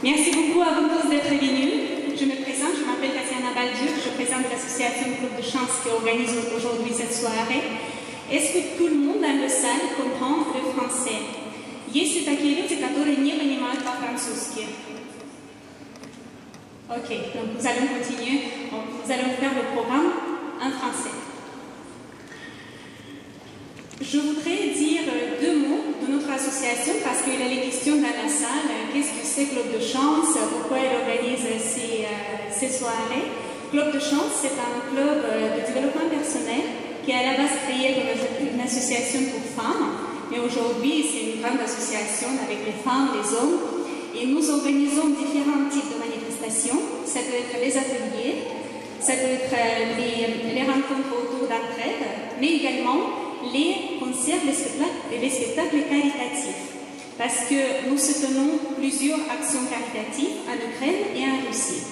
Merci beaucoup à vous tous d'être venus. Je me présente, je m'appelle Cassiana Balduc, je présente l'association Club de Chance qui organise aujourd'hui cette soirée. Est-ce que tout le monde dans la salle comprend le français? Есть ли такие люди, которые не понимают по-французски? Ok, donc nous allons continuer, nous allons faire le programme en français. Je voudrais dire deux mots de notre association parce qu'il y a les questions dans la salle. Qu'est-ce que c'est Club de Chance? Pourquoi elle organise ces soirées? Club de Chance, c'est un club de développement personnel qui est à la base créé comme une association pour femmes. Mais aujourd'hui, c'est une grande association avec les femmes, les hommes. Et nous organisons différents types de manifestations. Ça peut être les ateliers, ça peut être les rencontres autour d'entraide, mais également les concerts, les spectacles caritatifs, parce que nous soutenons plusieurs actions caritatives en Ukraine et en Russie.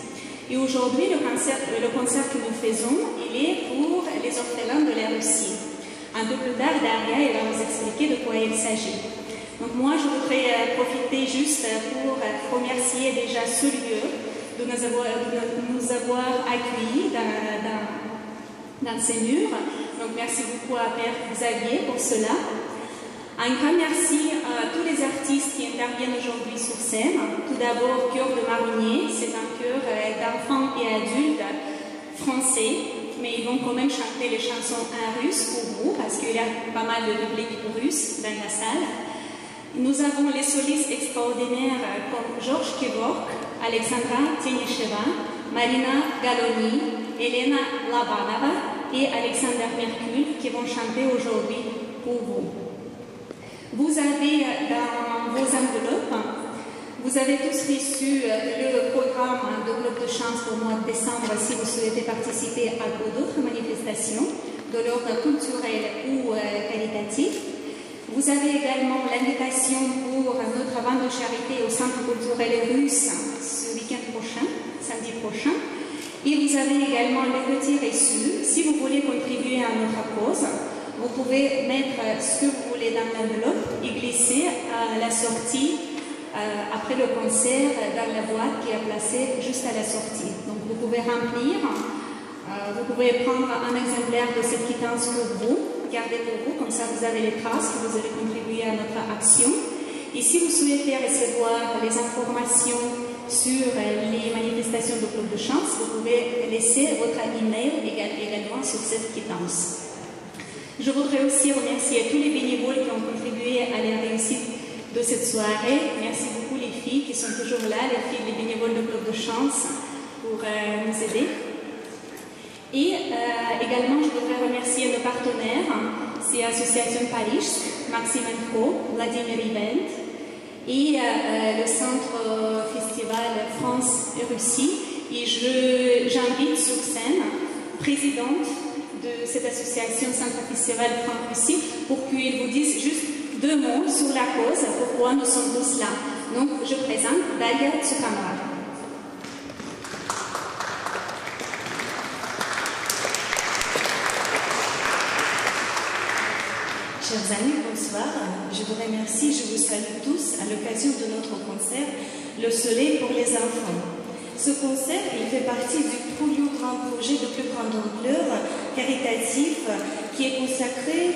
Et aujourd'hui, le concert que nous faisons, il est pour les orphelins de la Russie. Un peu plus tard, Daria va nous expliquer de quoi il s'agit. Donc moi, je voudrais profiter juste pour remercier déjà ce lieu de nous avoir accueillis dans ces murs. Donc merci beaucoup à Père Xavier pour cela. Un grand merci à tous les artistes qui interviennent aujourd'hui sur scène. Tout d'abord, Chœur de Marronnier, c'est un chœur d'enfants et adultes français, mais ils vont quand même chanter les chansons en russe pour vous, parce qu'il y a pas mal de public russe dans la salle. Nous avons les solistes extraordinaires comme Georges Kevork, Alexandra Tenicheva, Marina Galoni, Elena Labanova et Alexander Mercule qui vont chanter aujourd'hui pour vous. Vous avez dans vos enveloppes, vous avez tous reçu le programme de Club de Chance pour le mois de décembre si vous souhaitez participer à d'autres manifestations de l'ordre culturel ou caritatif. Vous avez également l'invitation pour notre vente de charité au Centre culturel russe ce week-end prochain, samedi prochain. Et vous avez également les petits reçus. Si vous voulez contribuer à notre cause, vous pouvez mettre ce que vous voulez dans l'enveloppe et glisser à la sortie, après le concert, dans la boîte qui est placée juste à la sortie. Donc vous pouvez remplir, vous pouvez prendre un exemplaire de cette quittance pour vous, garder pour vous, comme ça vous avez les traces que vous avez contribué à notre action. Et si vous souhaitez recevoir les informations sur les manifestations de Club de Chance, vous pouvez laisser votre email également sur cette quittance. Je voudrais aussi remercier tous les bénévoles qui ont contribué à la réussite de cette soirée. Merci beaucoup les filles qui sont toujours là, les bénévoles de Club de Chance, pour nous aider. Et également, je voudrais remercier nos partenaires, c'est Association Paris, Maxime Pro, Vladimir Event et le Centre Festival France et Russie. Et j'invite sur scène, présidente de cette association Centre Festival France-Russie, pour qu'ils vous disent juste deux mots sur la cause, pourquoi nous sommes tous là. Donc, je présente Daria Tsukamara. Chers amis, bonsoir. Je vous remercie, je vous salue tous à l'occasion de notre concert Le Soleil pour les enfants. Ce concert, il fait partie du plus grand projet de plus grande ampleur caritatif qui est consacré,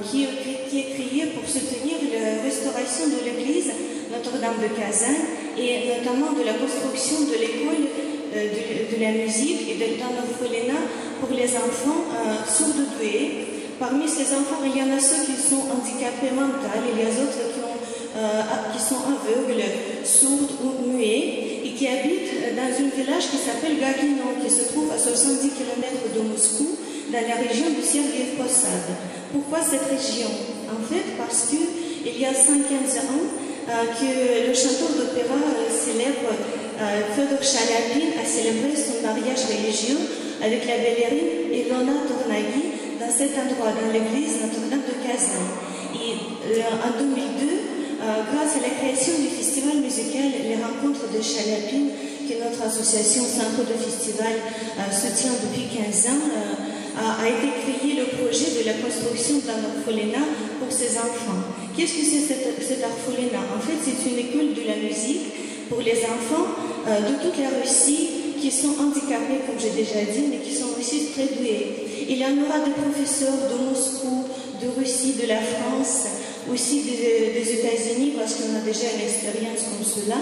qui est créé pour soutenir la restauration de l'église Notre-Dame de Kazan et notamment de la construction de l'école de la musique et d'un orphelinat pour les enfants sourds-doués. Parmi ces enfants, il y en a ceux qui sont handicapés mentaux, il y a d'autres qui sont aveugles, sourds ou muets, et qui habitent dans un village qui s'appelle Gagino, qui se trouve à 70 km de Moscou, dans la région de Sergeï Posad. Pourquoi cette région? En fait, parce qu'il y a 115 ans que le chanteur d'opéra célèbre Fedor Chaliapin a célébré son mariage religieux avec la ballerine Ilona Tornaghi dans cet endroit, dans l'église Notre-Dame de Kazan. Et en 2002, grâce à la création du festival musical Les Rencontres de Chaliapin, que notre association Centre de Festival soutient depuis 15 ans, a été créé le projet de la construction d'un orphelinat pour ces enfants. Qu'est-ce que c'est cet orphelinat? En fait, c'est une école de la musique pour les enfants de toute la Russie qui sont handicapés, comme j'ai déjà dit, mais qui sont aussi très doués. Il y en aura des professeurs de Moscou, de Russie, de la France, aussi des États-Unis, parce qu'on a déjà une expérience comme cela,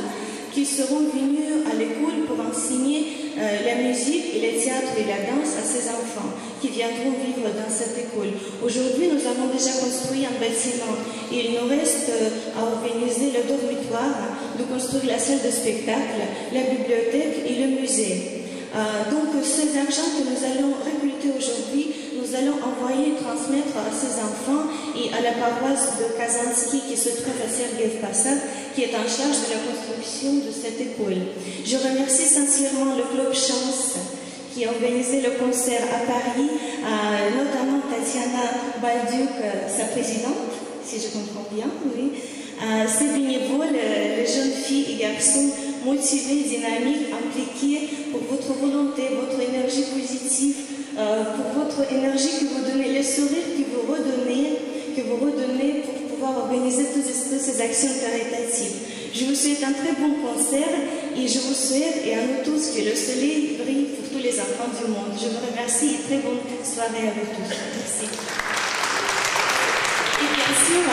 qui seront venus à l'école pour enseigner la musique et le théâtre et la danse à ces enfants qui viendront vivre dans cette école. Aujourd'hui, nous avons déjà construit un bâtiment et il nous reste à organiser le dormitoire, de construire la salle de spectacle, la bibliothèque et le musée. Donc, ces argents que nous allons récolter aujourd'hui, nous allons envoyer et transmettre à ces enfants et à la paroisse de Kazansky qui se trouve à Sergueï Posad, qui est en charge de la construction de cette école. Je remercie sincèrement le Club Chance qui a organisé le concert à Paris, notamment Tatiana Balduc, sa présidente, si je comprends bien, oui. Ces bénévoles, les jeunes filles et garçons motivés, dynamiques, impliqués pour votre volonté, votre énergie positive, pour votre énergie que vous donnez, les sourires que vous redonnez pour pouvoir organiser toutes ces actions caritatives. Je vous souhaite un très bon concert et je vous souhaite, et à nous tous, que le soleil brille pour tous les enfants du monde. Je vous remercie et très bonne soirée à vous tous. Merci. Et bien sûr,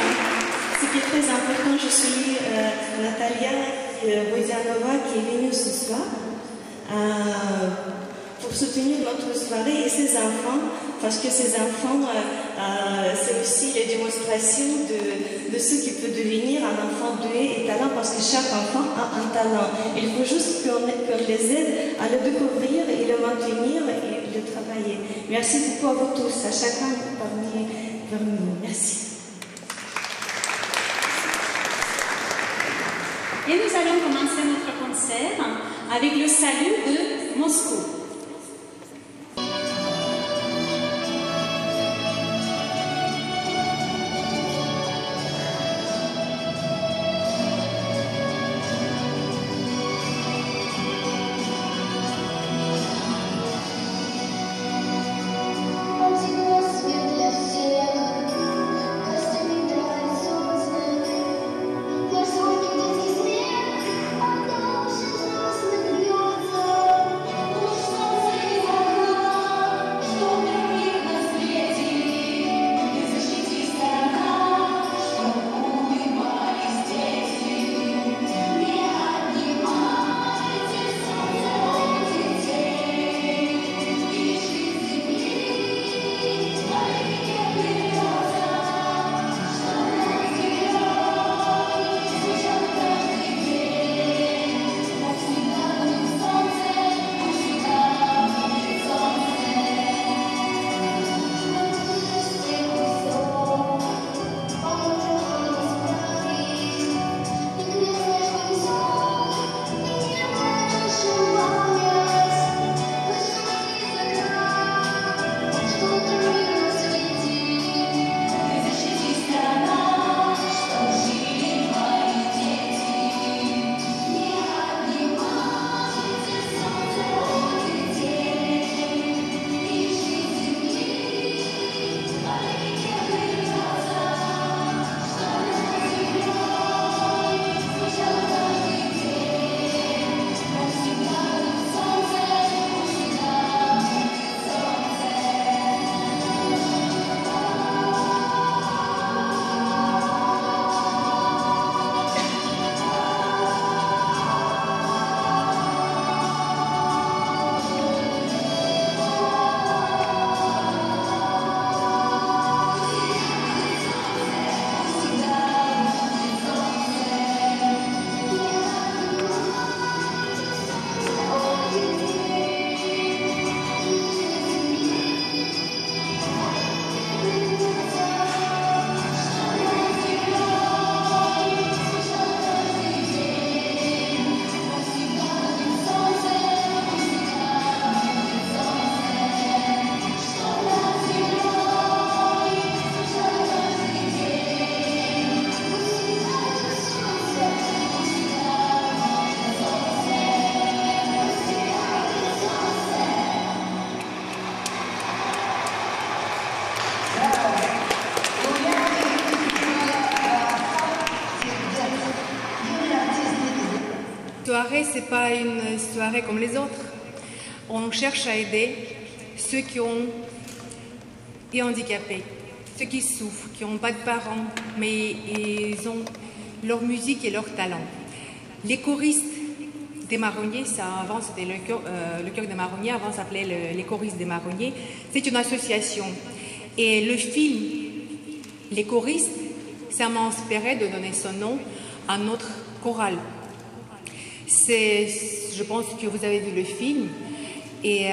ce qui est très important, je salue Natalia Vozianova qui est venue ce soir pour soutenir notre soirée et ses enfants, parce que ces enfants, c'est aussi la démonstration de ce qui peut devenir un enfant doué et talent, parce que chaque enfant a un talent. Il faut juste qu'on les aide à le découvrir et le maintenir et le travailler. Merci beaucoup à vous tous, à chacun parmi nous. Merci. Et nous allons commencer notre concert avec le salut de Moscou. Просто soirée, ce n'est pas une soirée comme les autres. On cherche à aider ceux qui ont été handicapés, ceux qui souffrent, qui n'ont pas de parents, mais ils ont leur musique et leur talent. Les choristes des Marronniers, ça avant c'était le chœur des Marronniers, avant ça s'appelait les choristes des Marronniers, c'est une association. Et le film Les choristes, ça m'a inspiré de donner son nom à notre chorale. Je pense que vous avez vu le film, et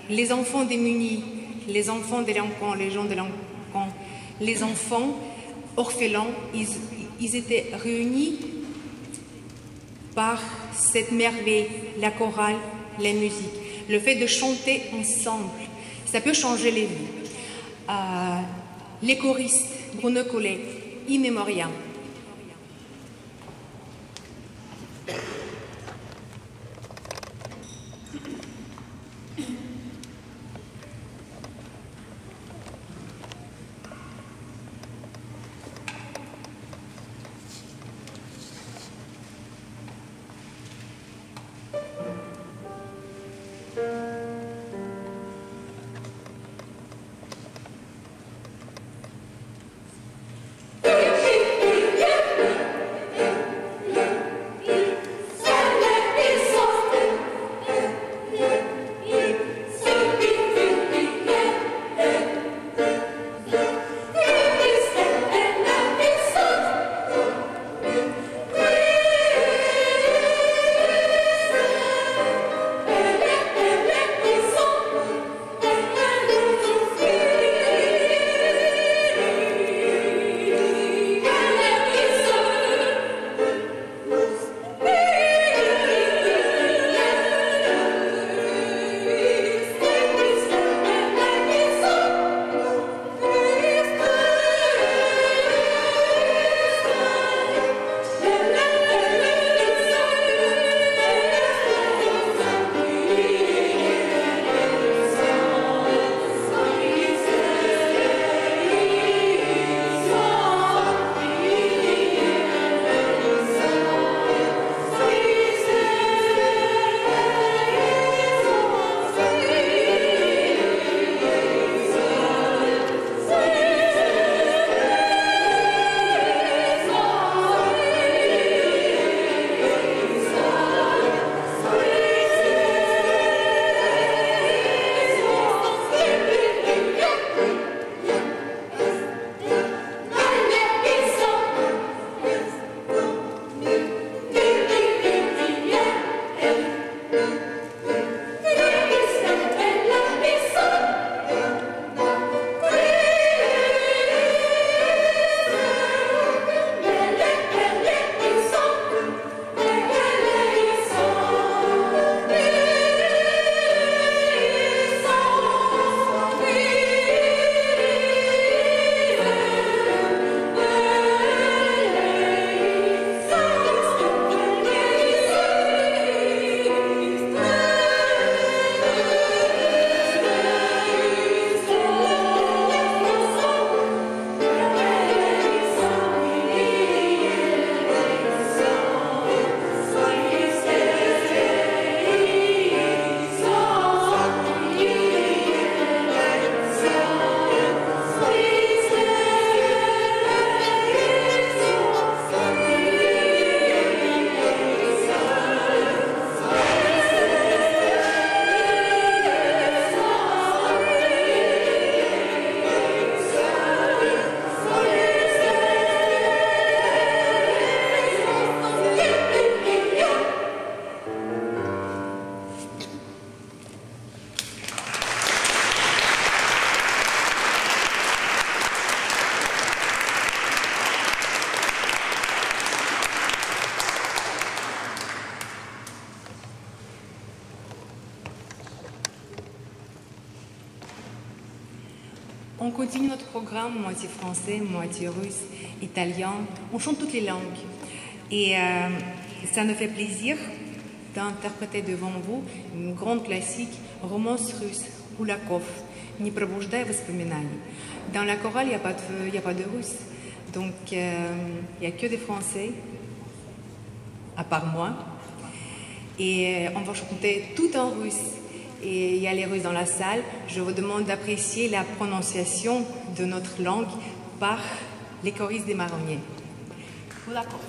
les enfants démunis, les enfants délinquants, les gens délinquants, les enfants orphelins, ils étaient réunis par cette merveille, la chorale, la musique. Le fait de chanter ensemble, ça peut changer les vies. Les choristes, Bruno Collet, In Memoriam. On continue notre programme, moitié français, moitié russe, italien. On chante toutes les langues. Et ça nous fait plaisir d'interpréter devant vous une grande classique, romance russe, Kulakov, «Не пробуждай воспоминаний». Dans la chorale, il n'y a pas de russe. Donc, il n'y a que des Français, à part moi. Et on va chanter tout en russe. Et il y a les Russes dans la salle. Je vous demande d'apprécier la prononciation de notre langue par les choristes des marronniers. Kulakov.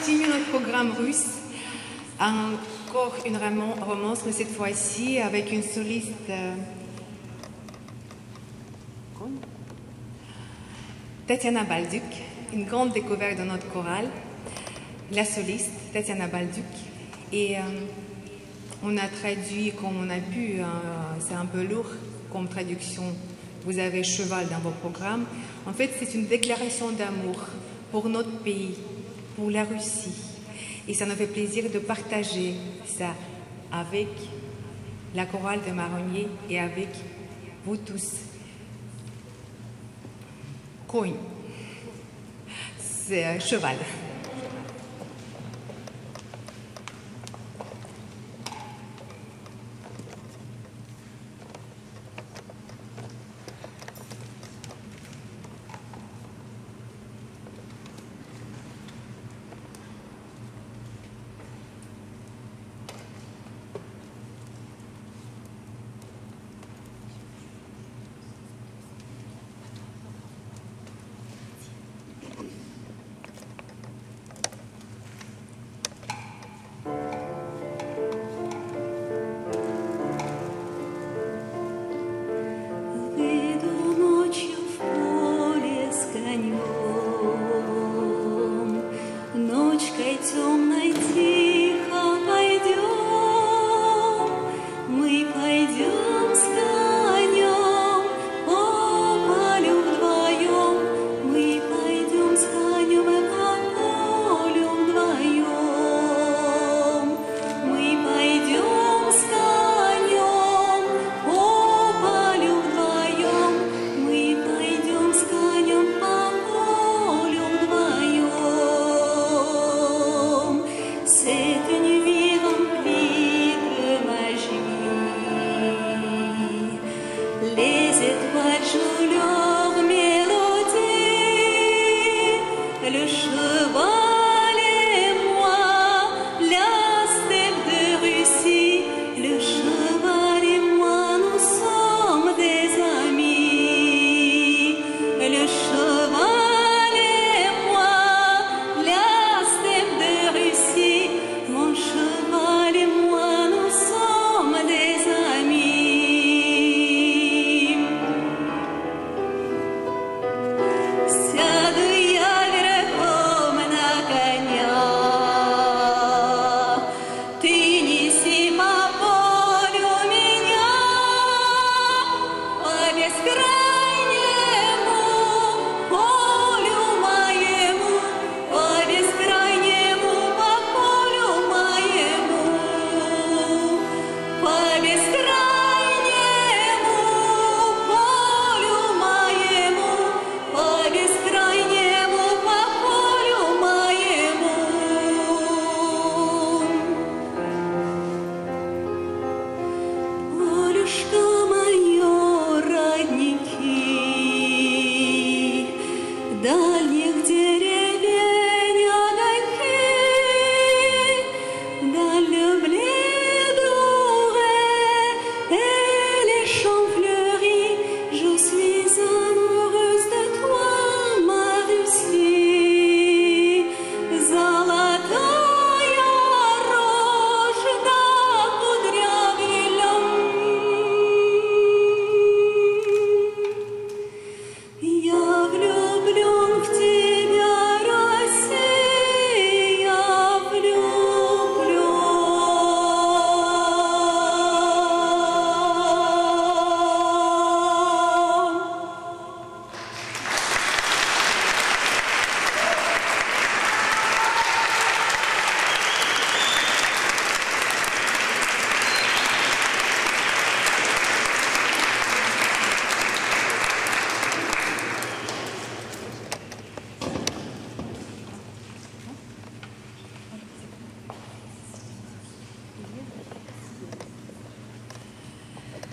continue notre programme russe. Encore une romance, mais cette fois-ci avec une soliste Tatiana Balduc, une grande découverte de notre chorale, la soliste Tatiana Balduc. Et on a traduit comme on a pu, c'est un peu lourd comme traduction. Vous avez cheval dans vos programmes. En fait, c'est une déclaration d'amour pour notre pays, pour la Russie. Et ça nous fait plaisir de partager ça avec la chorale de Marronniers et avec vous tous. Coin, c'est cheval.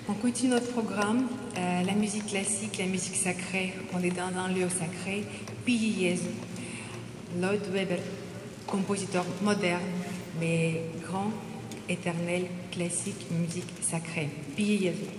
On continue notre programme, la musique classique, la musique sacrée. On est dans un lieu sacré. Pille Jésus. Lloyd Webber, compositeur moderne, mais grand, éternel, classique, musique sacrée. Pille Jésus.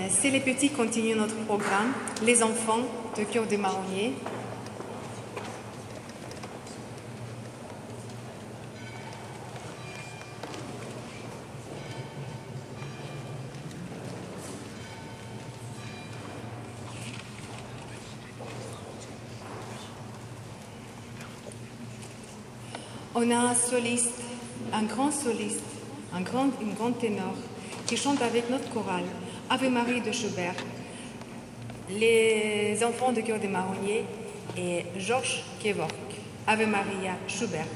Si les petits continuent notre programme, les enfants de Cœur des Marronniers. On a un soliste, un grand soliste, un grand ténor qui chante avec notre chorale Ave Marie de Schubert. Les enfants de Cœur des Marronniers et Georges Kevork. Ave Maria Schubert.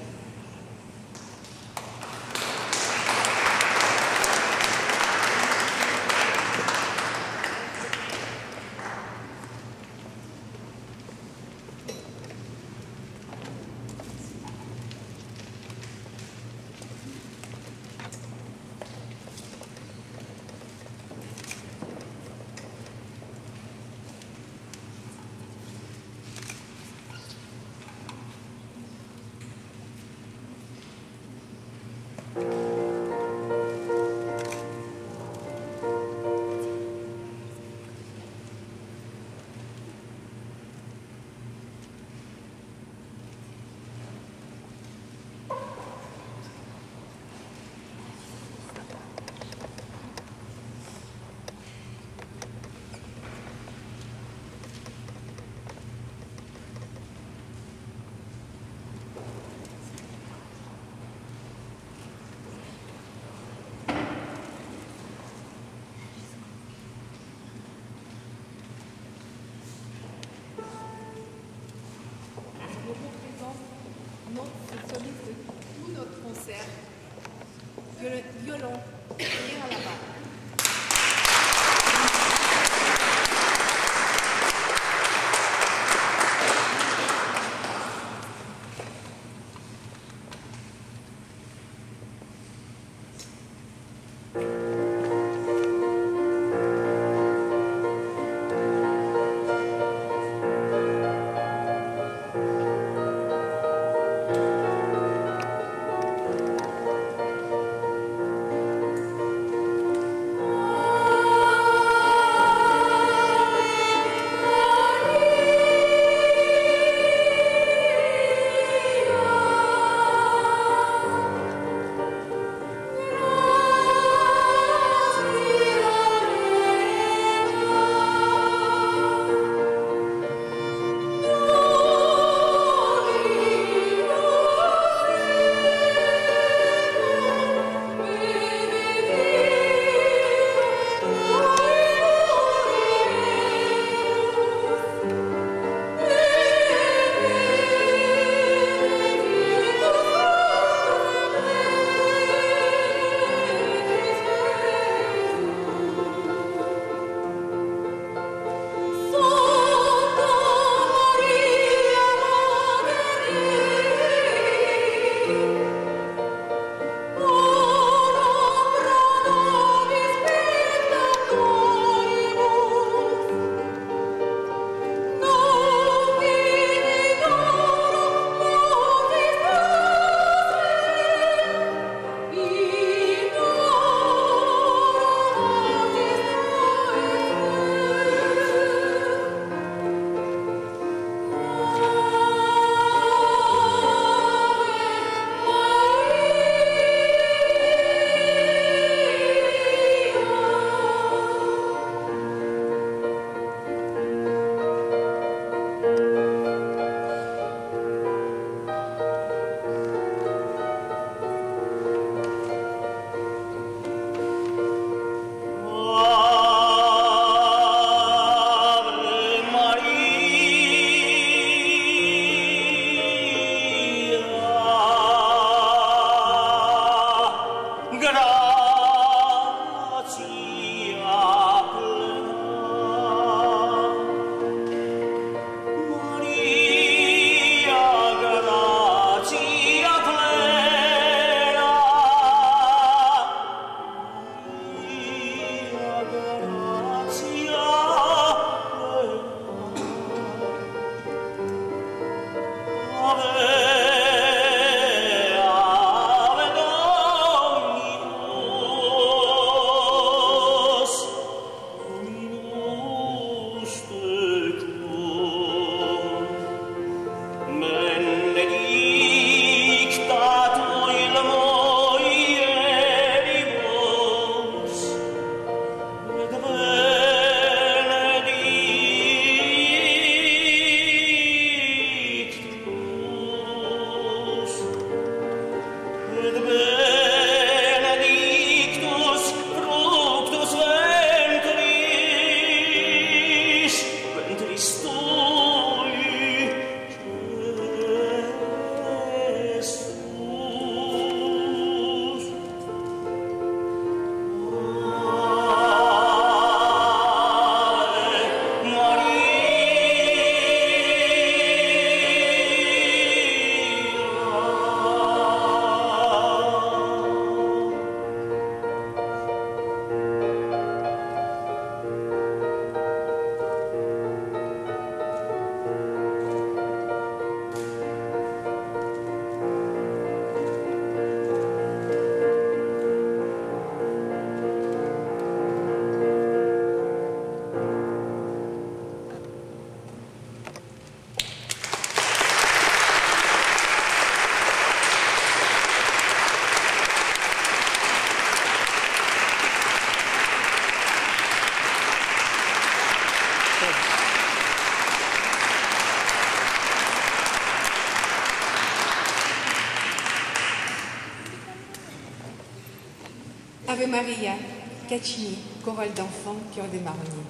Ave Maria, Caccini, chorale d'enfants, cœur des marronniers.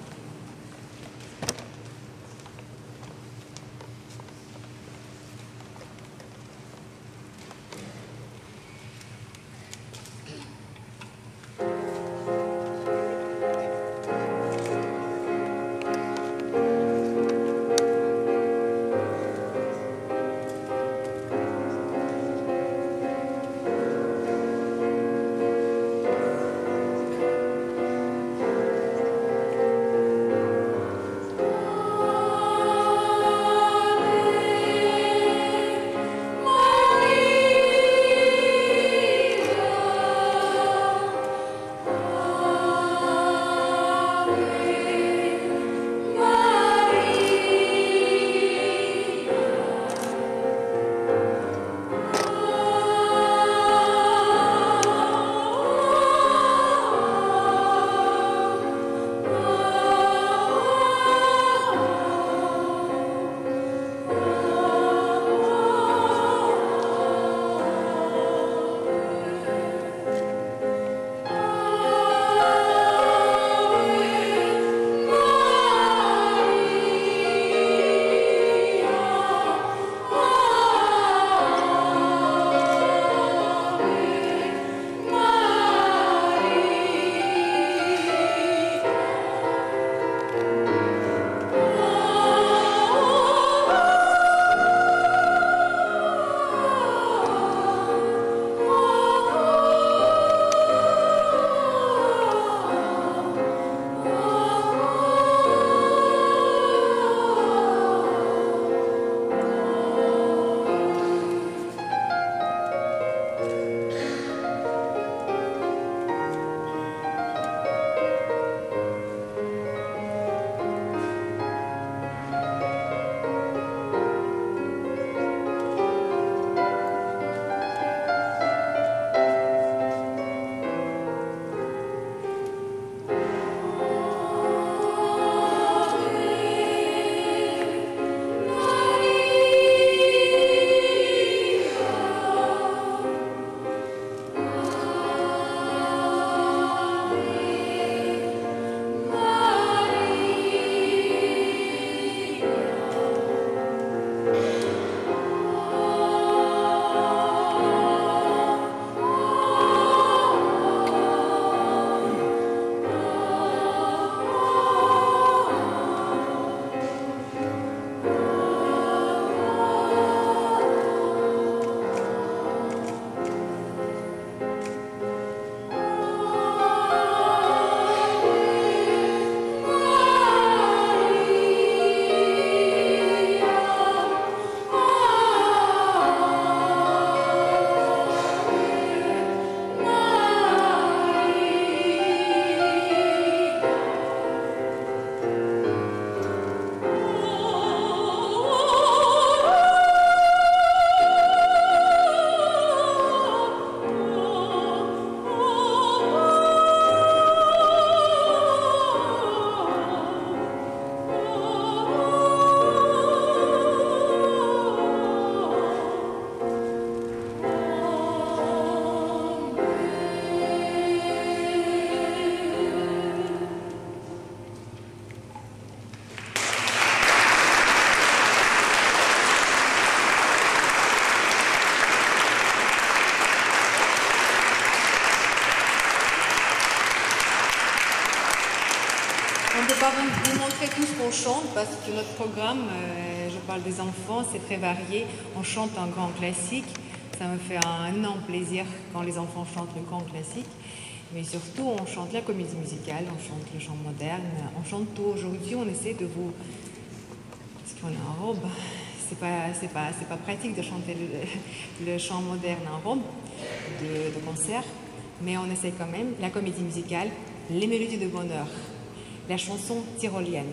On ne peut pas vous montrer tout ce qu'on chante parce que notre programme, je parle des enfants, c'est très varié. On chante un grand classique. Ça me fait un énorme plaisir quand les enfants chantent le grand classique. Mais surtout, on chante la comédie musicale, on chante le chant moderne, on chante tout. Aujourd'hui, on essaie de vous... Parce qu'on est en robe, c'est pas pratique de chanter le chant moderne en robe de concert. Mais on essaie quand même la comédie musicale, les mélodies de bonheur, la chanson tyrolienne.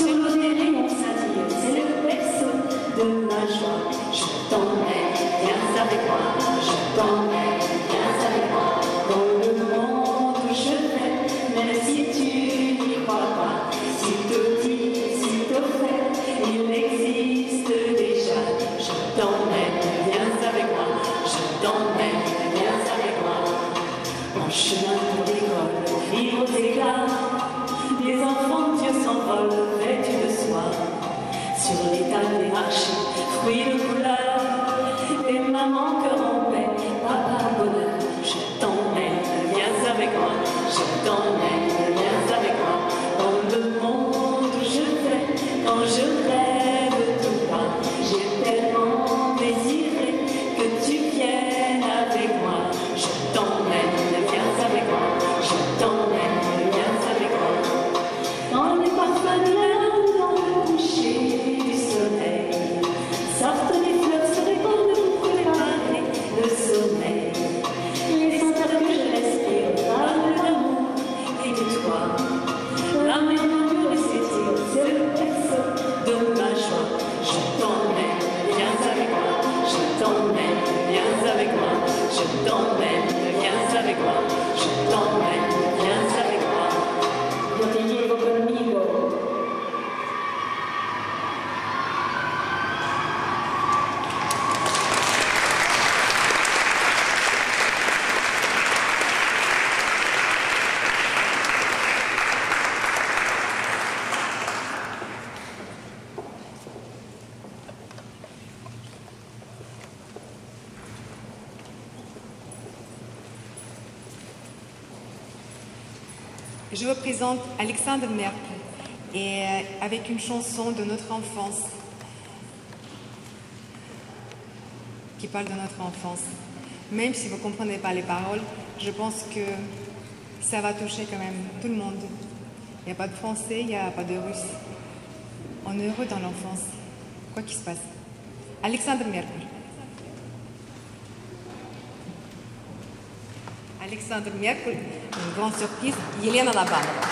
sur l'eau des rayons scintillants, c'est le berceau de ma joie. Je t'emmène, viens avec moi, je t'emmène, viens avec moi, dans le monde où je vais, même si tu n'y crois pas, s'il te dit, s'il te fait, il existe déjà. Je t'emmène, viens avec moi, je t'emmène, viens avec moi, en chemin pour l'école, vivre aux éclats. Les enfants Dieu s'envolent, vêtus de soie, sur les tables des marchés, fruits de couleur, et maman cœur en paix, papa bonheur. Je t'emmène, viens avec moi, je t'emmène, viens avec moi, dans le monde où je vais, quand je rêve de toi, j'ai tellement désiré que tu viennes avec moi. Je t'emmène, viens avec moi, je t'emmène, viens avec moi. Dans les parfums de l'air, dans le coucher du soleil, sortent les fleurs se répandent pour préparer le sommeil. Les senteurs que je respire parlent d'amour et de toi. La murmure s'étire, c'est le berceau de ma joie. Je t'emmène, viens avec moi, je t'emmène, viens avec moi, je t'emmène, viens avec moi, je t'emmène, viens avec moi. Yo te llevo conmigo. Je vous présente Alexandre Merkel et avec une chanson de notre enfance qui parle de notre enfance. Même si vous ne comprenez pas les paroles, je pense que ça va toucher quand même tout le monde. Il n'y a pas de français, il n'y a pas de russe. On est heureux dans l'enfance, quoi qu'il se passe. Alexandre Merkel. Alexandre Merkel, une grande surprise, Елена Лобанова.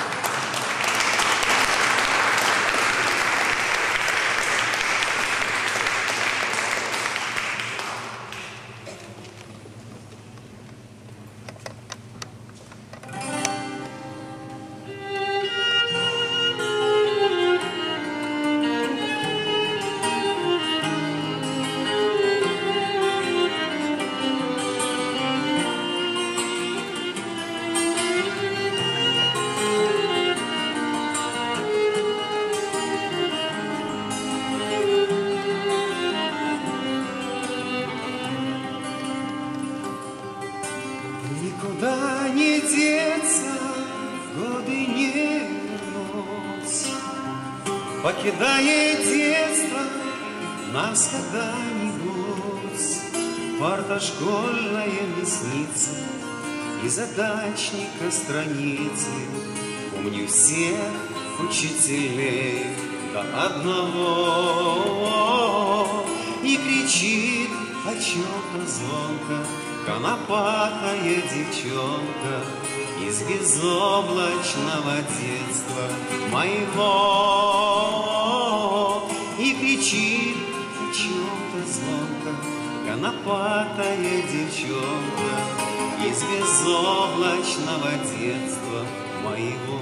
Никуда не деться, годы не вернуть. Покидает детство нас когда-нибудь. Парта школьная не снится, и задачника страницы. Помню всех учителей до одного. И кричит о чем-то звонко конопатая девчонка из безоблачного детства моего. И кричит о чем-то звонко конопатая девчонка из безоблачного детства моего.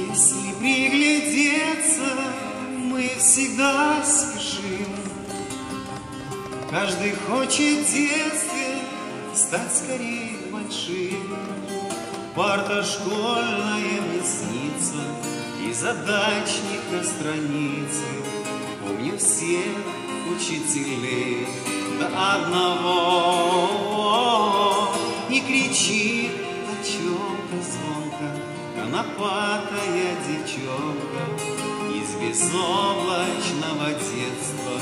Если приглядеться, мы всегда спешим. Каждый хочет в детстве стать скорее большим. Парта школьная мне снится, и задачника страницы. Помню всех учителей до одного. И кричит о чем-то звонко конопатая девчонка из безоблачного детства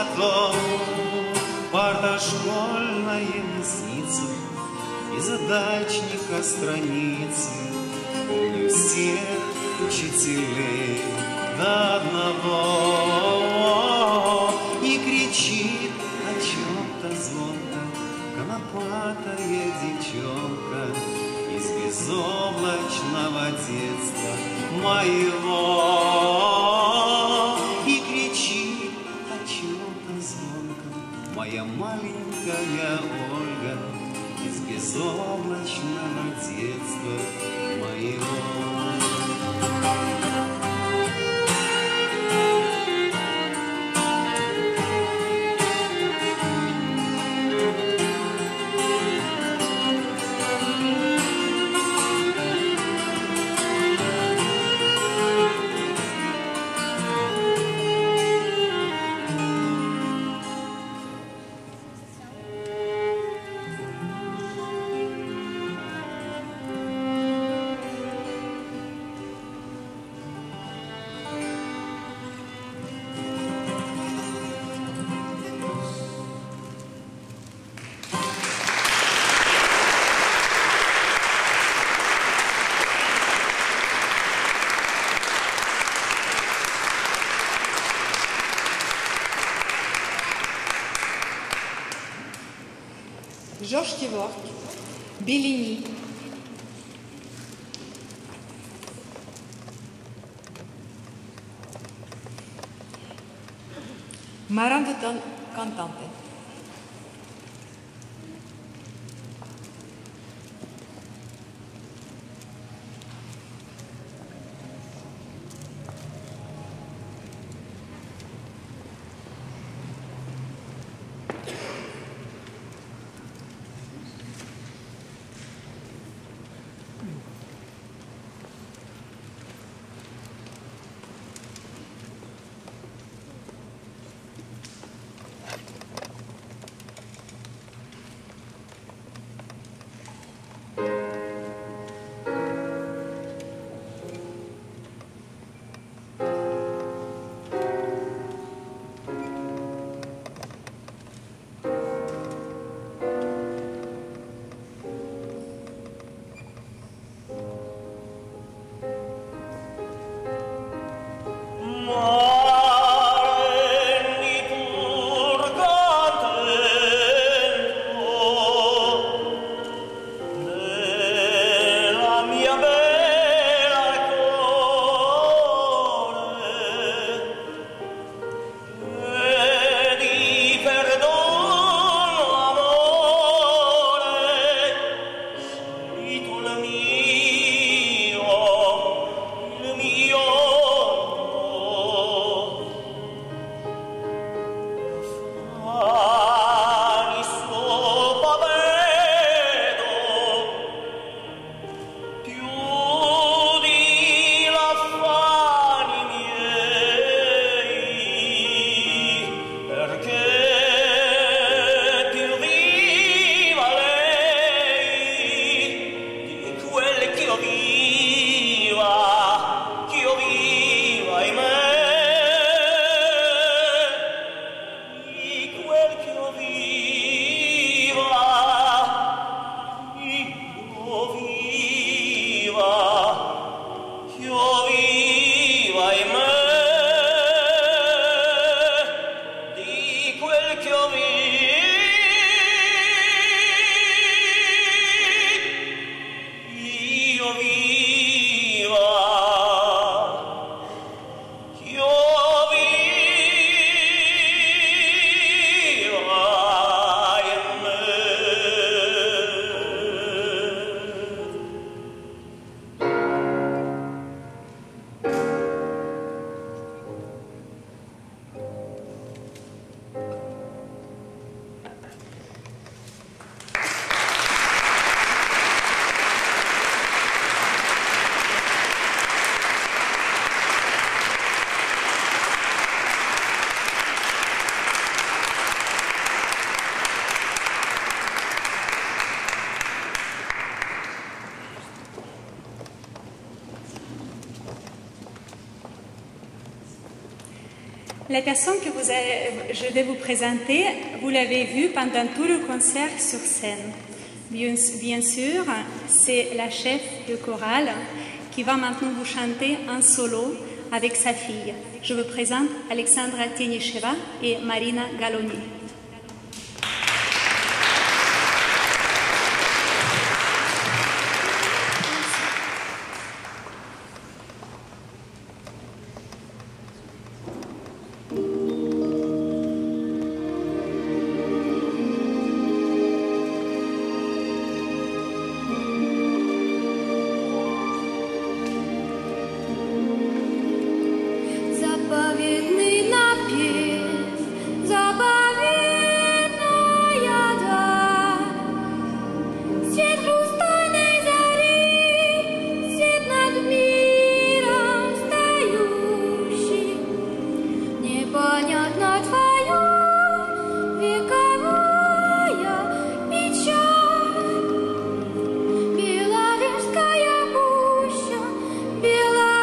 зато парта школьная лестница и задачника страницы. Помню всех учителей до одного. И кричит о чем-то звонко конопатая девчонка из безоблачного детства моего. И кричит о чем-то звонко моя маленькая Ольга из безоблачного детства моего. Georges Kevork, Bellini. Marando cantante. La personne que je vais vous présenter, vous l'avez vue pendant tout le concert sur scène. Bien sûr, c'est la chef de chorale qui va maintenant vous chanter en solo avec sa fille. Je vous présente Alexandra Tenicheva et Marina Galoni. Заповедный напев, заповедная даль, свет хрустальной зари, свет над миром встающий, непонятно твоя вековая печаль, Беловежская пуща, Беловежская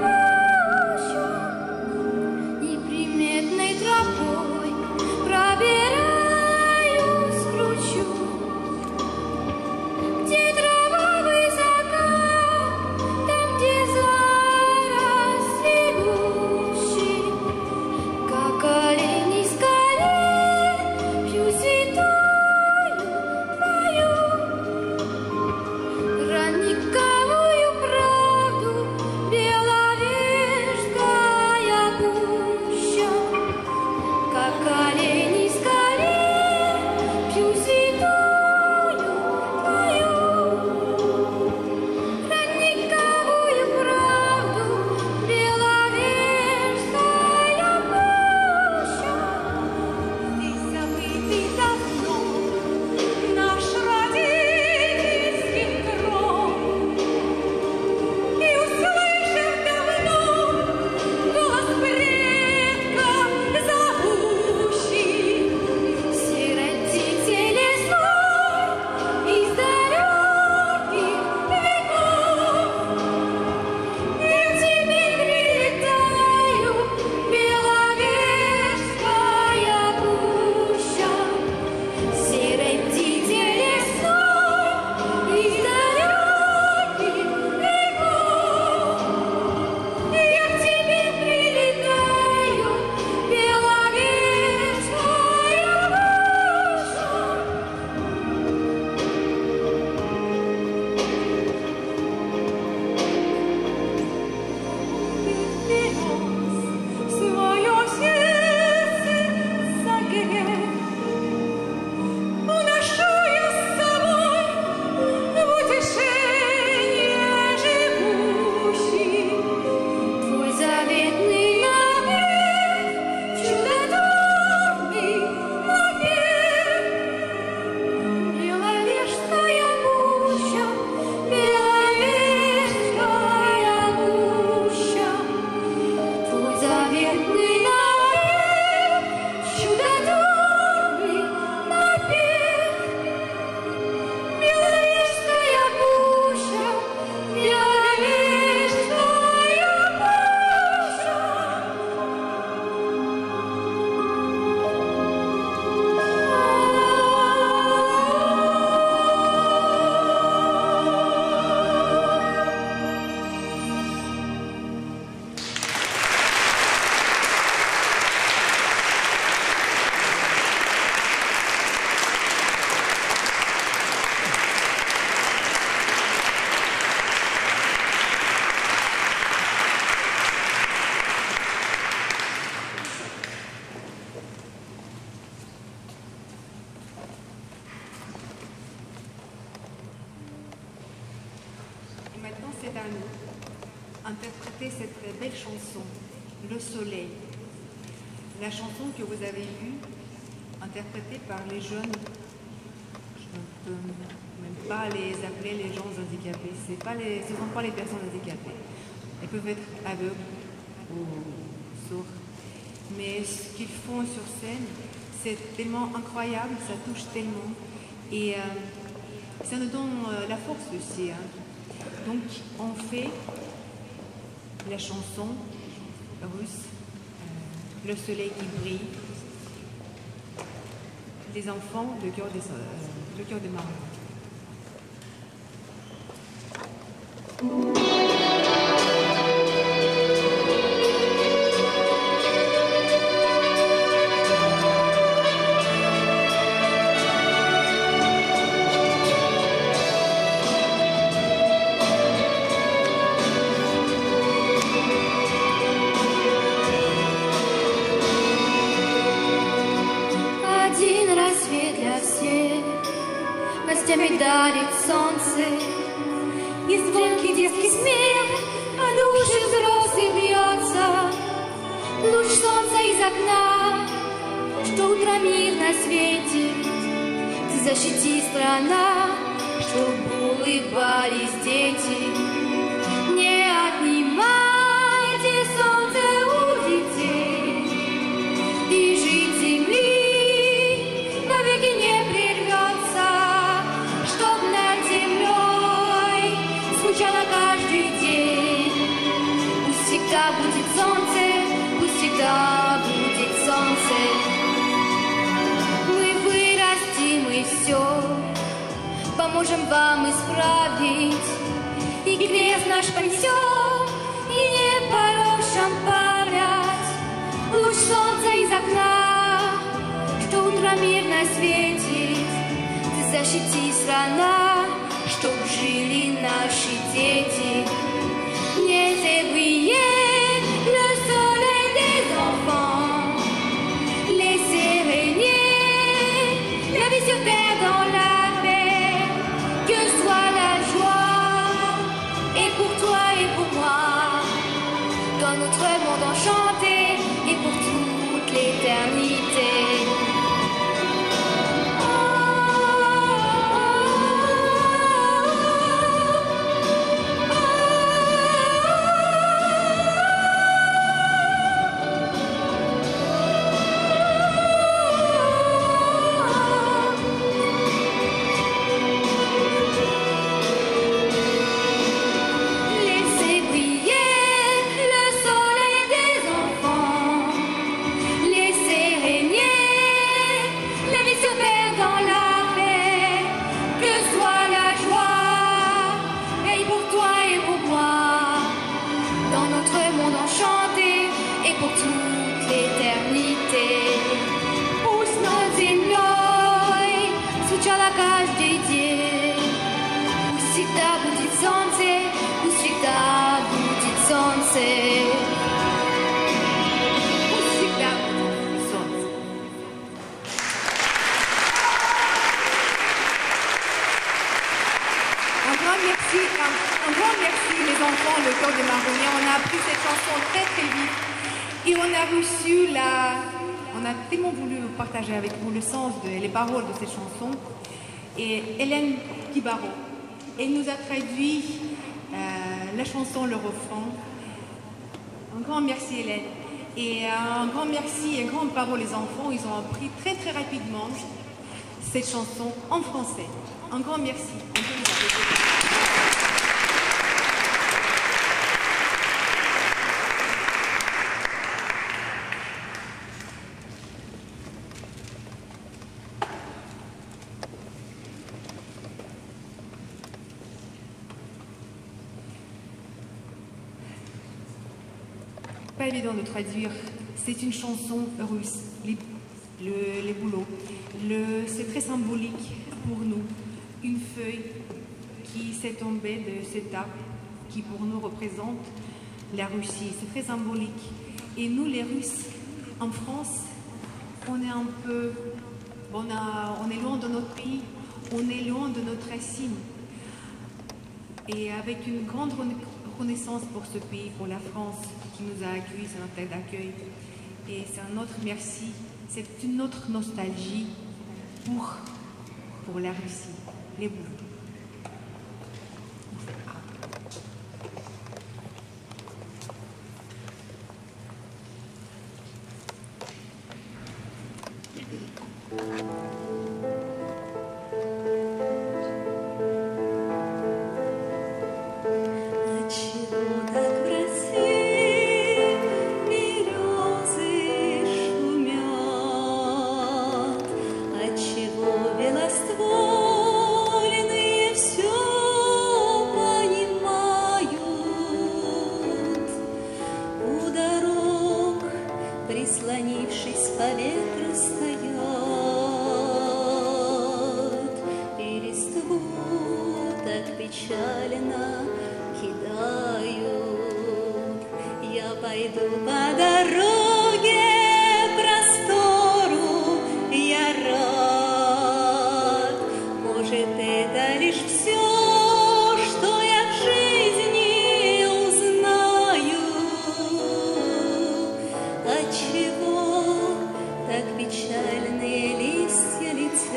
пуща, неприметной тропой пробираюсь к ручью, где трава высока, там, где заросли гущи, как олени с колен пью святую твою родниковую правду, Беловежская пуща, как олени с колен пью святую твою родниковую правду, Беловежская пуща. Здесь забытый давно наш родительский кров, и услышав давно голос предков зовущий, все родители лесной из далеких веков, я теперь прилетаю, Беловежская пуща, серой птице лесной из далеких веков, я к тебе прилетаю, Беловежская пуща. Свое сердце согрей, уношу я с собой в утешение живущий твой заветный напев, чудотворный напев. Беловежская пуща, Беловежская пуща, твой заветный напев, чудотворный напев. Беловежская пуща, Беловежская пуща. Et maintenant, c'est à nous interpréter cette belle chanson, Le Soleil. La chanson que vous avez vue, interprétée par les jeunes, je ne peux même pas les appeler les gens handicapés, ce ne sont pas les personnes handicapées. Elles peuvent être aveugles ou sourdes. Mais ce qu'ils font sur scène, c'est tellement incroyable, ça touche tellement. Et ça nous donne la force aussi. Hein. Donc on fait la chanson russe, le soleil qui brille, les enfants, le cœur de Marie. Один рассвет для всех гостями дарит солнце, и звонкий детский смех о душе взрослый бьется. Луч солнца из окна, что утром мирно светит. Ты защити, страна, чтоб улыбались дети. Не отнимайте солнце у детей, и жить земли навеки не прервется, чтоб над землей звучало каждый день. Пусть всегда будет солнце, пусть всегда будет солнце. Мы вырастим и все поможем вам исправить, и крест наш понесем, и не порошем память. Луч солнца из окна, что утром мирно светит. Ты защити, страна, чтоб жили наши дети. Не s'éveiller le soleil des enfants, laissez régner la vie sur terre dans la paix. Que soit la joie, et pour toi et pour moi, dans notre monde enchanté, et pour toute l'éternité. Laissez briller le soleil des enfants, laissez régner la vie sur terre dans la paix. Que soit la joie, veille pour toi et pour moi, dans notre monde enchanté et pour toute l'éternité. Пусть над землей звучало каждый день. Пусть всегда будет солнце, пусть всегда будет солнце. Пусть всегда будет солнце. Un grand merci les enfants, le cœur de Maronia. On a appris cette chanson très très vite et on a reçu on a tellement voulu partager avec vous le sens et les paroles de cette chanson. Et Hélène Kibaro, elle nous a traduit la chanson, le refrain. Un grand merci Hélène. Et un grand merci et un grand bravo les enfants. Ils ont appris très très rapidement cette chanson en français. Un grand merci. On peut les applaudir. Pas évident de traduire. C'est une chanson russe, les boulots. C'est très symbolique pour nous. Une feuille qui s'est tombée de cet arbre qui pour nous représente la Russie. C'est très symbolique. Et nous, les Russes, en France, on est un peu... on est loin de notre pays, on est loin de notre racine. Et avec une grande reconnaissance pour ce pays, pour la France, qui nous a accueillis, c'est notre terre d'accueil. Et c'est un autre merci, c'est une autre nostalgie pour la Russie, les boulots. Отчего так в России наклонившись по ветру, стоят и листву так печально кидают. Я пойду по дороге простору, я рад. Может, это лишь все, что я в жизни узнаю. Отчего так печальные листья летят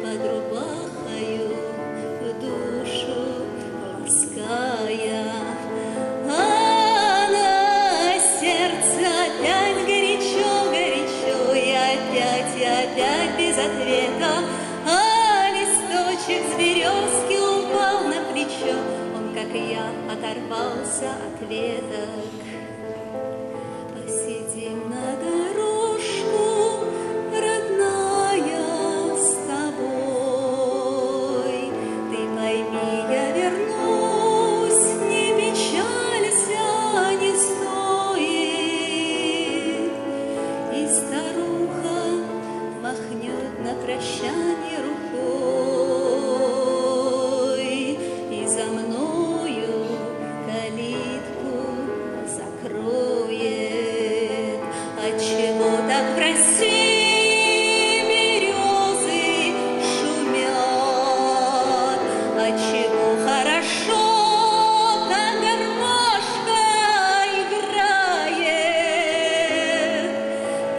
под рубахою в душу лаская? А на сердце опять горячо, горячо, и опять без ответа. А листочек с березки упал на плечо, он, как и я, оторвался от веток. Посидим на дорожку, родная, с тобой. Ты пойми, я вернусь, не печалься, не стоит. И старуха махнет на прощание рукой, и за мною калитку закроет. Отчего так в России березы шумят? Отчего хорошо так гармошка играет?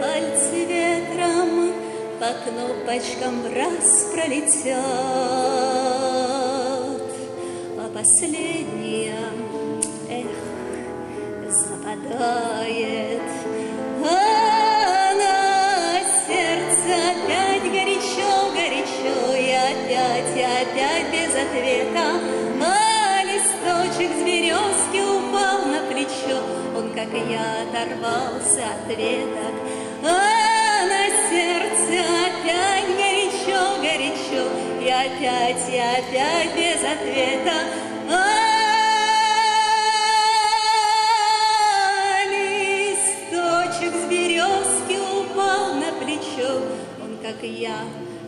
Пальцы ветром по кнопочкам раз пролетят, а последняя, западает. А на сердце опять горячо, горячо, и опять без ответа. А листочек с березки упал на плечо, он, как и я, оторвался от веток. А на сердце опять горячо, горячо, и опять без ответа. А листочек с березки упал на плечо, он, как и я,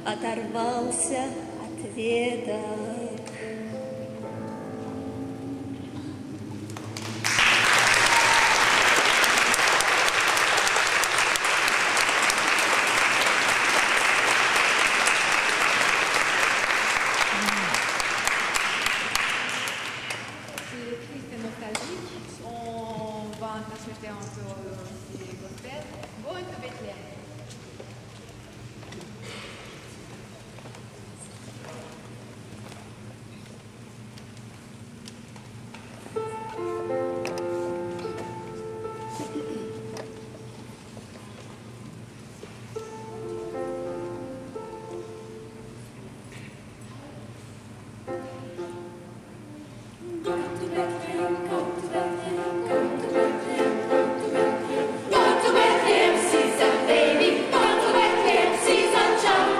оторвался от веток. Triste et nostalgique, on va interpréter un peu aussi gospel. Going to Bethlehem. Go to Bethlehem, see some baby. Go to Bethlehem, see some child.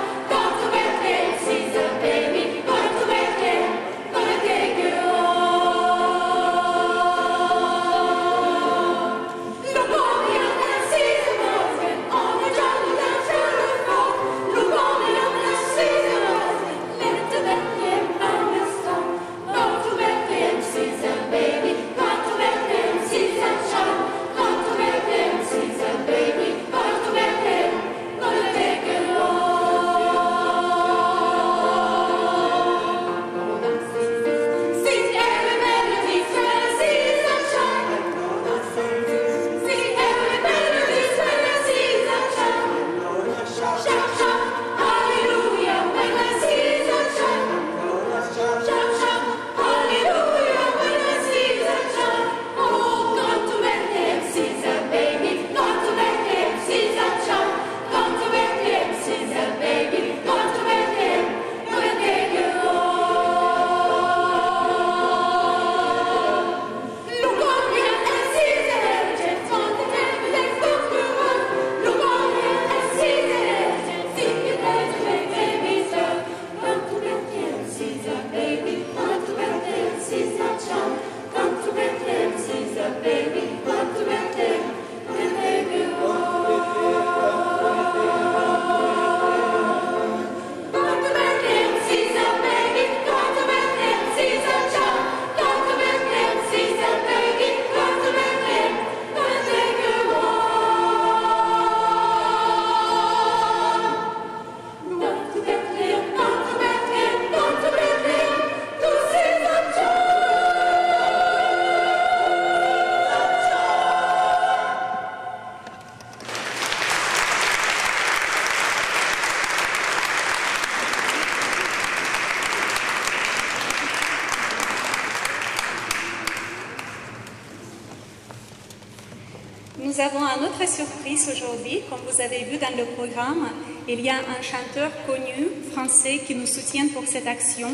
Nous avons une autre surprise aujourd'hui. Comme vous avez vu dans le programme, il y a un chanteur connu français qui nous soutient pour cette action.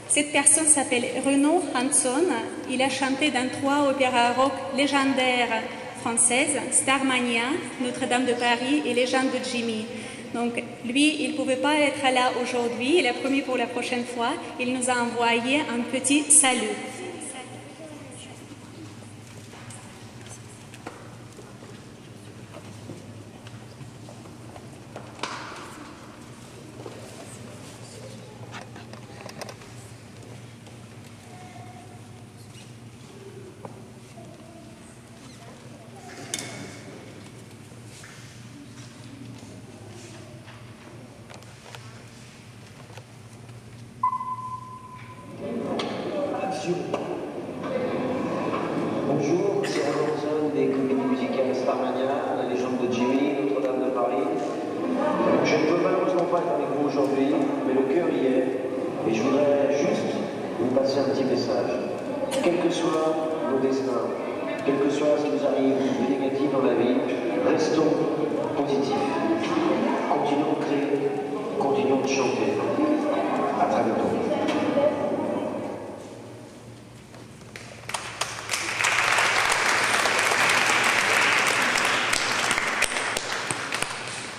Cette personne s'appelle Renaud Hanson. Il a chanté dans 3 opéras rock légendaires françaises, Starmania, Notre-Dame de Paris et Légende de Jimmy. Donc lui, il ne pouvait pas être là aujourd'hui. Il a promis pour la prochaine fois. Il nous a envoyé un petit salut. Bonjour, c'est Renaud Hanson des comédies musicales Starmania, La Légende de Jimmy, Notre-Dame de Paris. Je ne peux malheureusement pas être avec vous aujourd'hui, mais le cœur y est, et je voudrais juste vous passer un petit message. Quels que soient nos destins, quel que soit ce qui nous arrive de négatif dans la vie, restons positifs. Continuons de créer, continuons de chanter. À très bientôt.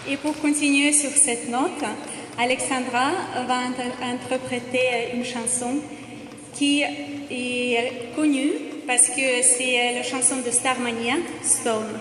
Et pour continuer sur cette note, Alexandra va interpréter une chanson qui est connue parce que c'est la chanson de Starmania, Stone.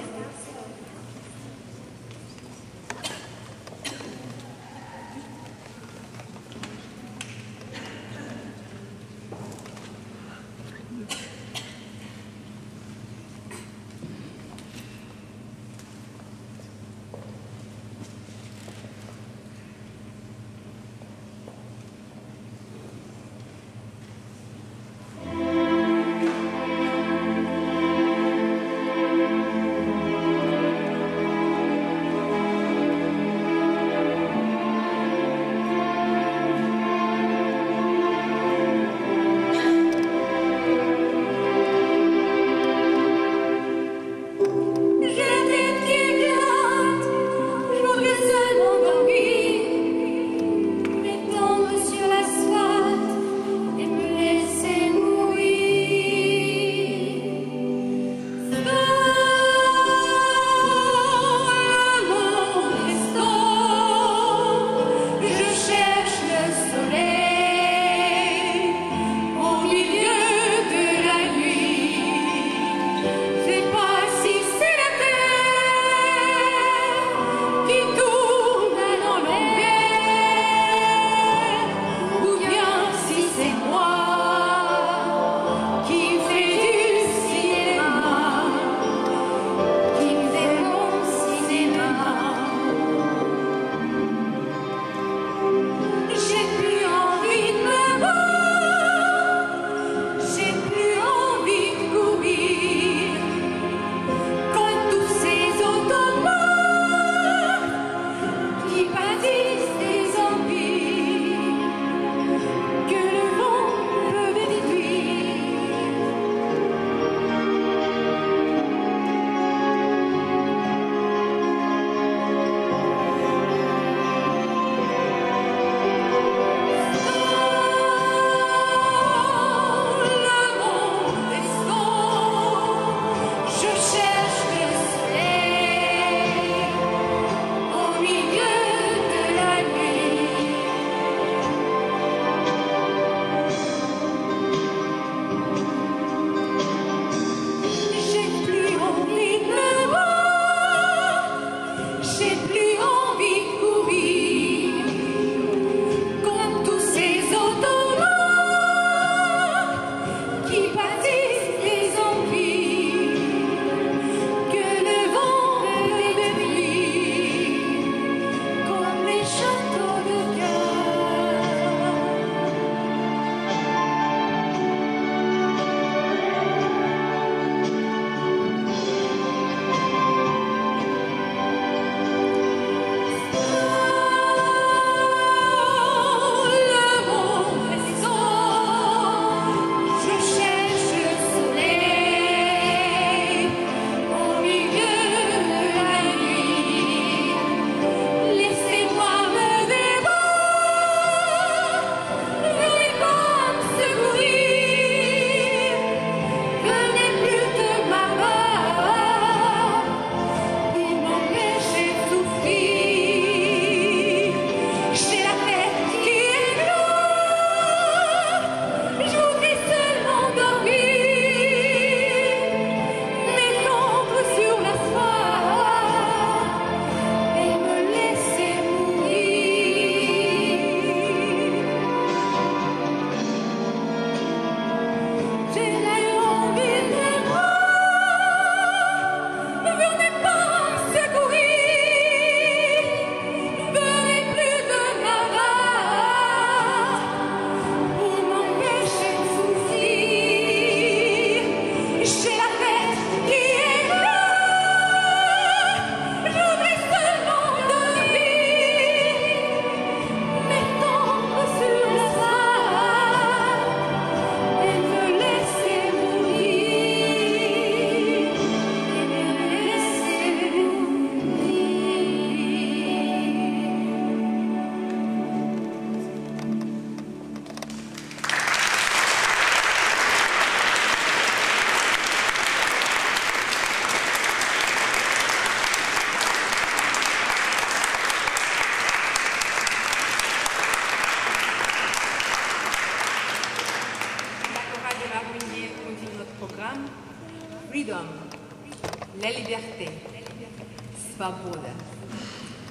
свобода.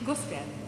Gospel.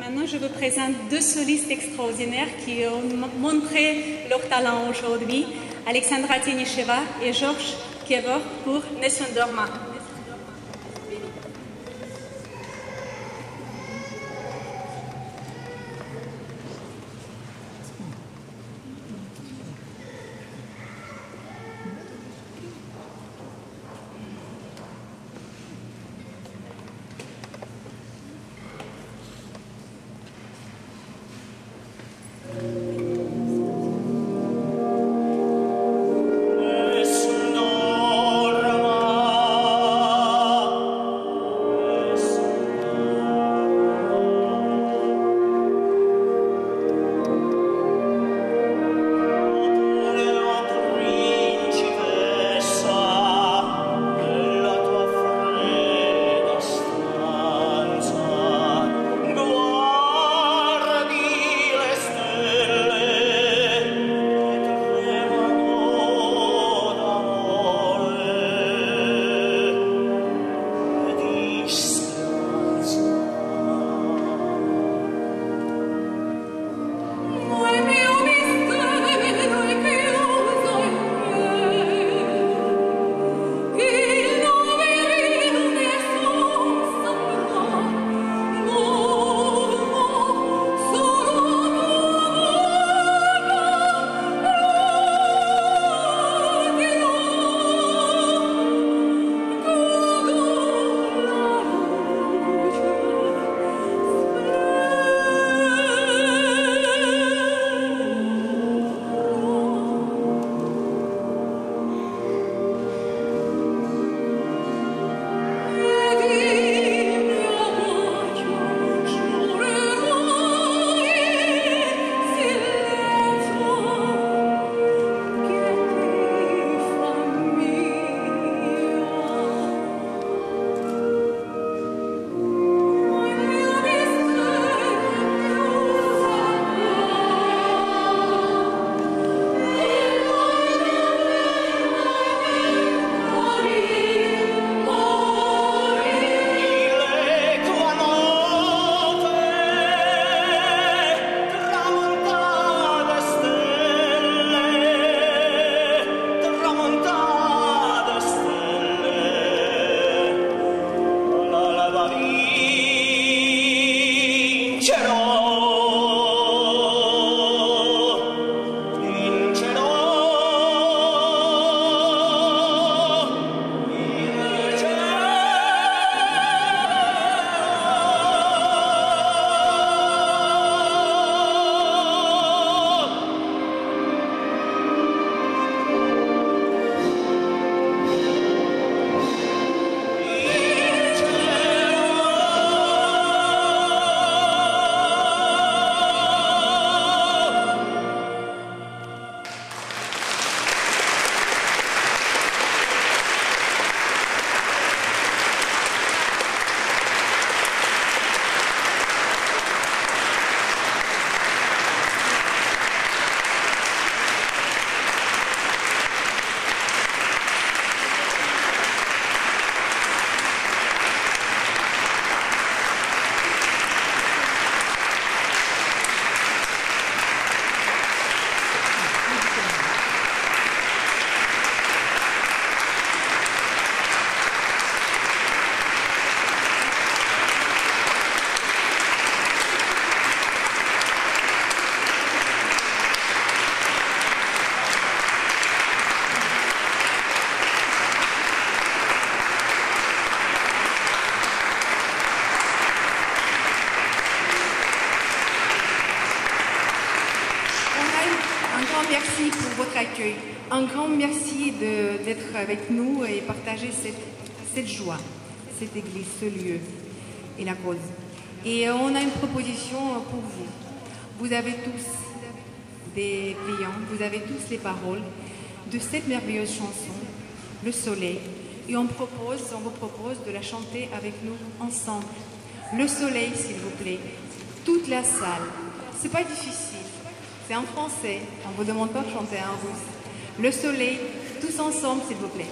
Maintenant, je vous présente deux solistes extraordinaires qui ont montré leur talent aujourd'hui, Alexandra Tenicheva et Georges Kevor pour Nessun Dorma. Nessun dorma merci pour votre accueil. Un grand merci d'être avec nous et partager cette joie, cette église, ce lieu et la cause. Et on a une proposition pour vous. Vous avez tous des clients, vous avez tous les paroles de cette merveilleuse chanson, Le Soleil. Et on vous propose de la chanter avec nous ensemble. Le Soleil, s'il vous plaît. Toute la salle. C'est pas difficile. C'est en français. On ne vous demande pas de chanter en russe. Le Soleil, tous ensemble, s'il vous plaît.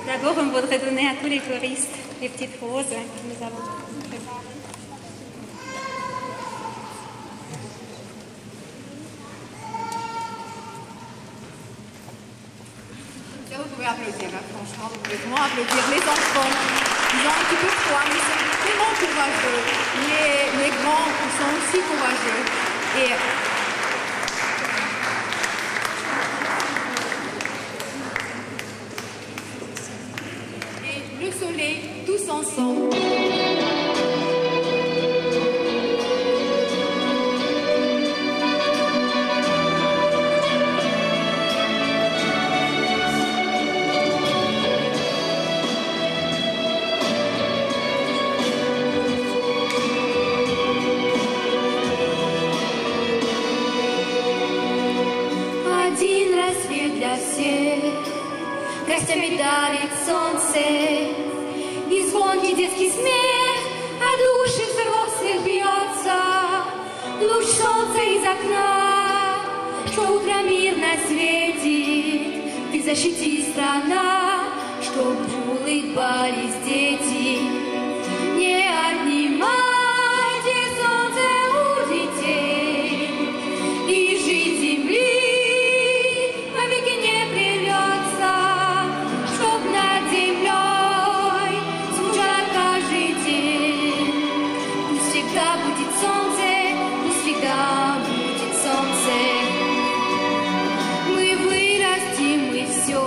D'abord, on voudrait donner à tous les choristes les petites roses que nous avons préparées. Vous pouvez applaudir, hein, franchement, vous pouvez vraiment applaudir les enfants. Ils ont un petit peu froid, mais ils sont vraiment courageux. Les grands, ils sont aussi courageux. Et le soleil, tous ensemble. Гостями дарит солнце, и звонкий детский смех от души взрослых бьется. Луч солнца из окна, что утро мирно светит. Ты защити, страна, чтоб улыбались дети. Не отнимайте солнце у детей, и жить земли вовеки не прервется. Чтоб над землей звучало каждый день. Пусть всегда будет солнце, пусть всегда будет солнце. Мы вырастим, мы все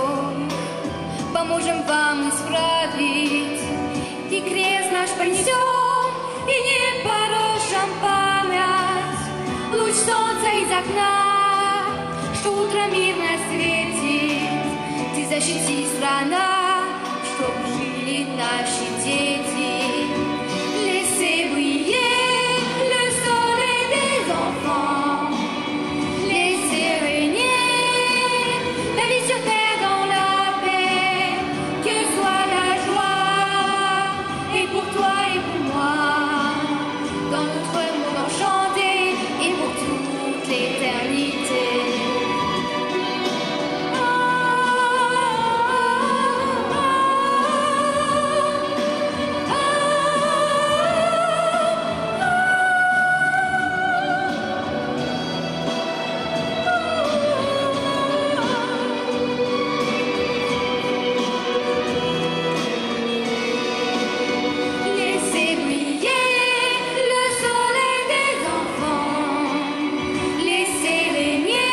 поможем вам исправить. И крест наш понесем, и не порожем память. Луч солнца из окна, что утро мирно светит. Ты защити, страна, чтоб жили наши дети. Laissez briller le soleil des enfants. Laissez régner la vie sur terre dans la paix. Que soit la joie, et pour toi et pour moi, dans notre monde enchanté, et pour toute l'éternité. Laissez briller le soleil des enfants. Laissez régner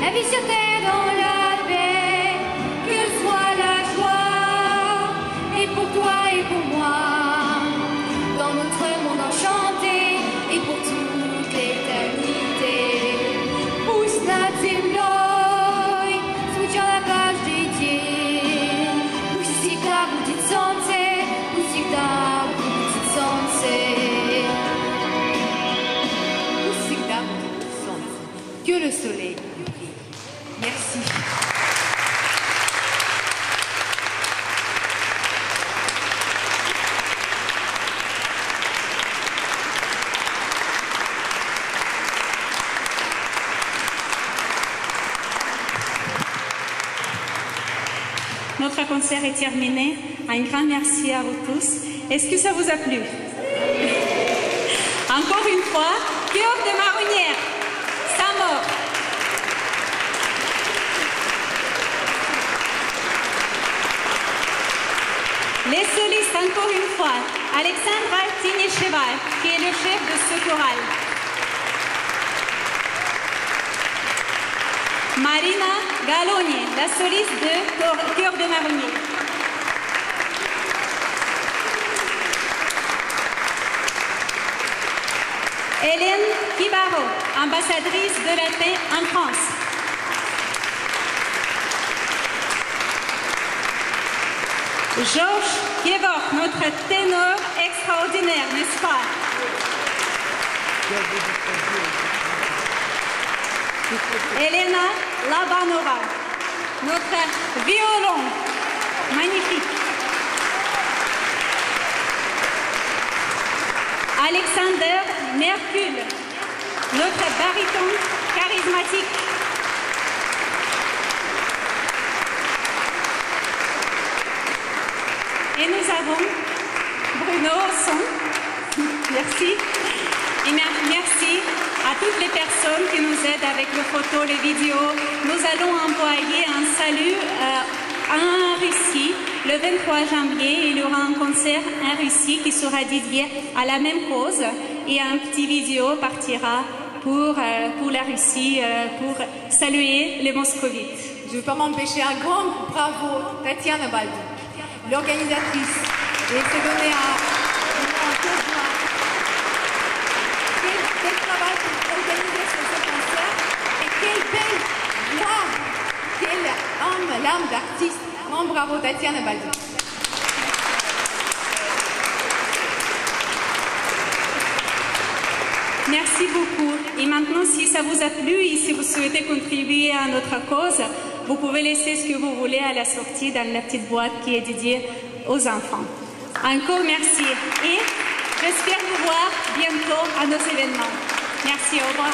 la vie sur terre dans la paix. Que soit la joie, et pour toi et pour moi, dans notre monde enchanté, et pour toute l'éternité. Пусть над землей звучало каждый день. Пусть всегда будет солнце, пусть всегда будет солнце. Pусть всегда будет солнце. Que le soleil brille. Merci. Notre concert est terminé. Un grand merci à vous tous. Est-ce que ça vous a plu? Encore une fois, chœur de marronnière, Saint-Maur. Les solistes, encore une fois, Alexandra Tigny-Cheval, qui est le chef de ce choral. Marina Galoni, la soliste de Cœur de Marronnier. Hélène Kibaro, ambassadrice de la paix en France. Georges Kievor, notre ténor extraordinaire, n'est-ce pas? Elena Labanova, notre violon, magnifique. Alexander Mercule, notre baryton charismatique. Et nous avons Bruno au son. Merci. Et merci à toutes les personnes qui nous aident avec les photos, les vidéos. Nous allons envoyer un salut en Russie. Le 23 janvier, il y aura un concert en Russie qui sera dédié à la même cause. Et un petit vidéo partira pour la Russie, pour saluer les moscovites. Je ne peux pas m'empêcher. Un grand bravo, Tatiana Baldi, l'organisatrice. Et c'est donné à quel travail pour organiser ce concert et quelle belle voix, quelle âme, l'âme d'artiste. Grand bravo Tatiana Baldi. Merci beaucoup. Et maintenant, si ça vous a plu et si vous souhaitez contribuer à notre cause, vous pouvez laisser ce que vous voulez à la sortie dans la petite boîte qui est dédiée aux enfants. Encore merci et j'espère vous voir bientôt à nos événements. Merci, au revoir.